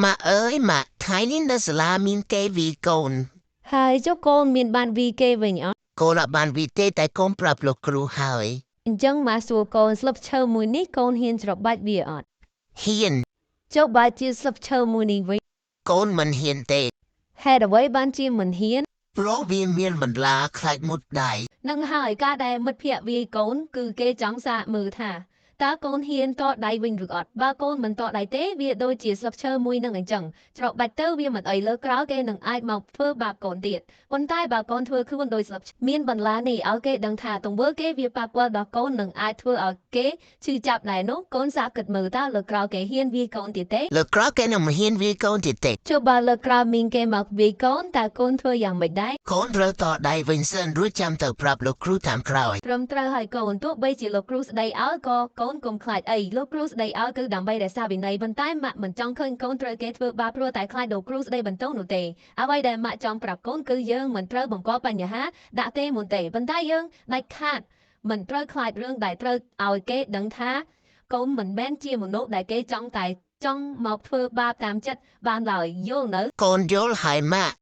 ម៉ាក់អើយម៉ាក់ថ្ងៃនេះនៅសាលាមានគេវាយកូនហើយចុះកូនមានបានវីគេវិញអត់កូនអត់បានវាទេតែកូនប្រាប់លោកគ្រូហើយអញ្ចឹងម៉ាសួរកូនស្លឹកឈើមួយនេះកូនហ៊ានច្របាច់វាអត់ហ៊ានចុះបើជាស្លឹកឈើមួយនេះវិញកូនមិនហ៊ានទេហេតុអ្វីបានជាមិនហ៊ានព្រោះវាមានបន្លាខ្លាចមុតដៃនឹងហើយការដែលមិត្តភ័ក្តិវាយកូនគឺគេចង់សាកមើលថាតើកូនហ៊ានតដៃវិញឬអត់បើកូនមិនតដៃទេវាដូចជាស្លឹកឈើមួយនឹងអញ្ចឹងច្របាច់ទៅវាមិនអីលើក្រោយគេនឹងអាចមកធ្វើបាបកូនទៀតប៉ុន្តែបើកូនធ្វើខ្លួនដោយស្លឹកមានបន្លានេះឲ្យគេដឹងថាទង្វើគេវាប៉ះពាល់ដល់កូននឹងអាចធ្វើឲ្យគេឈឺចាប់ដែរនោះកូនសាកគិតមើលតើលើក្រោយគេហ៊ានវាយកូនទៀតទេលើក្រោយគេនឹងមិនហ៊ានវាយកូនទៀតទេចុះបើលើក្រោយមានគេមកវាយកូនតើកូនធ្វើយ៉ាងម៉េចដែរកូនត្រូវតដៃវិញសិនរួចចាំទៅប្រាប់លោកគ្រូតាមក្រោយត្រឹមត្រូវហើយកូនទោះបីជាលោកគ្រូស្ដីឲ្យក៏កូនកុំខ្លាចអីលោកគ្រូស្ដីឲ្យគឺដើម្បីរក្សាវិន័យប៉ុន្តែម៉ាក់មិនចង់ឃើញកូនត្រូវគេធ្វើបាបព្រោះតែខ្លាចលោកគ្រូស្ដីបន្ទោសនោះទេអ្វីដែលម៉ាក់ចង់ប្រាប់កូនគឺយើងមិនត្រូវបង្កបញ្ហាដាក់ទេមុនទេប៉ុន្តែយើងដាច់ខាតមិនត្រូវខ្លាចរឿងដែលត្រូវឲ្យគេដឹងថាកូនមិនមែនជាមនុស្សដែលគេចង់មកធ្វើបាបតាមចិត្តបានឡើយយល់នៅកូនយល់ហើយម៉ាក់